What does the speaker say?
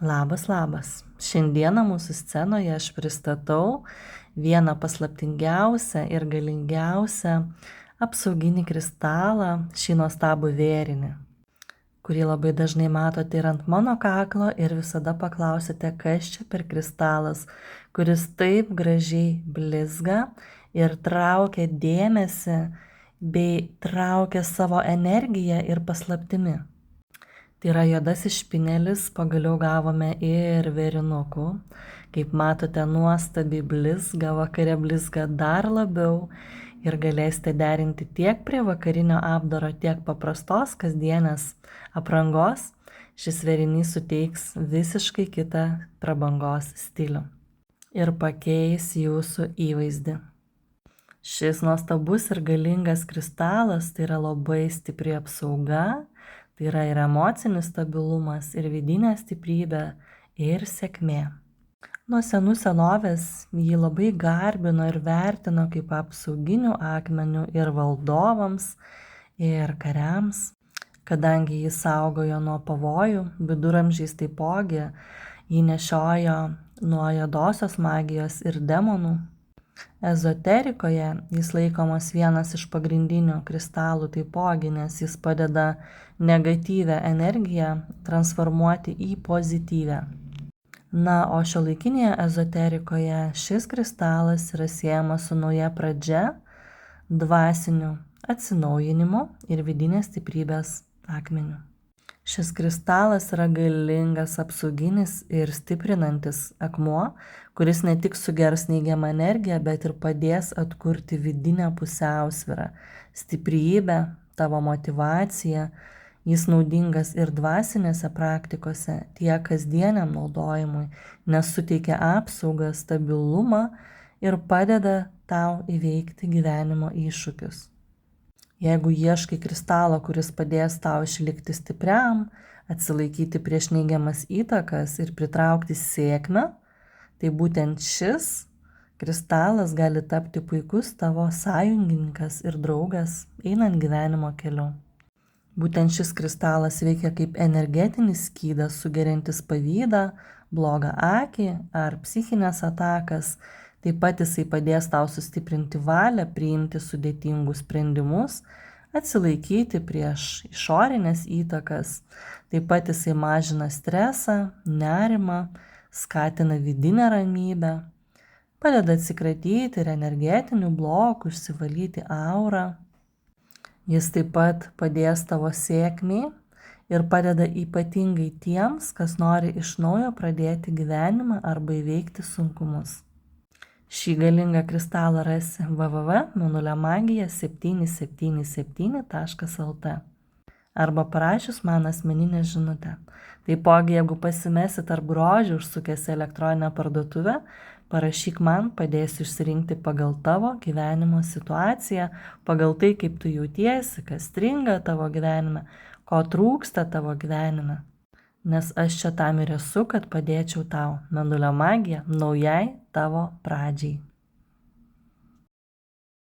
Labas, labas. Šiandieną mūsų scenoje aš pristatau vieną paslaptingiausią ir galingiausią apsauginį kristalą, šį nuostabų vėrinį, kurį labai dažnai matote ir ant mano kaklo ir visada paklausite, kas čia per kristalas, kuris taip gražiai blizga ir traukia dėmesį bei traukia savo energiją ir paslaptimi. Tai yra juodasis špinelis, pagaliau gavome ir vėrinukų. Kaip matote, nuostabiai blizga, vakare blizga dar labiau ir galėsite derinti tiek prie vakarinio apdaro, tiek paprastos kasdienės aprangos. Šis vėrinys suteiks visiškai kitą prabangos stilių ir pakeis jūsų įvaizdį. Šis nuostabus ir galingas kristalas tai yra labai stipri apsauga. Tai yra ir emocinis stabilumas, ir vidinė stiprybė, ir sėkmė. Nuo senų senovės jį labai garbino ir vertino kaip apsauginių akmenių ir valdovams, ir kariams, kadangi jis saugojo nuo pavojų, viduramžiais taipogi jį nešiojo nuo juodosios magijos ir demonų. Ezoterikoje jis laikomas vienas iš pagrindinių kristalų taipogi, nes jis padeda negatyvę energiją transformuoti į pozityvę. Na, o šiuolaikinėje ezoterikoje šis kristalas yra siejamas su nauja pradžia, dvasiniu atsinaujinimu ir vidinės stiprybės akmeniu. Šis kristalas yra galingas apsauginis ir stiprinantis akmuo, kuris ne tik sugers neigiamą energiją, bet ir padės atkurti vidinę pusiausvyrą, stiprybę, tavo motyvaciją. Jis naudingas ir dvasinėse praktikose, tiek kasdieniam naudojimui, nes suteikia apsaugą, stabilumą ir padeda tau įveikti gyvenimo iššūkius. Jeigu ieškai kristalo, kuris padės tau išlikti stipriam, atsilaikyti prieš neigiamas įtakas ir pritraukti sėkmę, tai būtent šis kristalas gali tapti puikus tavo sąjungininkas ir draugas einant gyvenimo keliu. Būtent šis kristalas veikia kaip energetinis skydas, sugeriantis pavydą, blogą akį ar psichinės atakas. Taip pat jisai padės tau sustiprinti valią, priimti sudėtingus sprendimus, atsilaikyti prieš išorinės įtakas. Taip pat jisai mažina stresą, nerimą, skatina vidinę ramybę, padeda atsikratyti ir energetinių blokų, išsivalyti aurą. Jis taip pat padės tavo sėkmiai ir padeda ypatingai tiems, kas nori iš naujo pradėti gyvenimą arba įveikti sunkumus. Šį galingą kristalą rasi www.mėnuliamagija777.lt arba parašius man asmeninę žinutę. Taipogi, jeigu pasimesi tarp grožių užsukęs į elektroninę parduotuvę, parašyk man, padėsiu išsirinkti pagal tavo gyvenimo situaciją, pagal tai, kaip tu jautiesi, kas stringa tavo gyvenime, ko trūksta tavo gyvenime. Nes aš čia tam ir esu, kad padėčiau tau. Mėnulio magija naujai tavo pradžiai.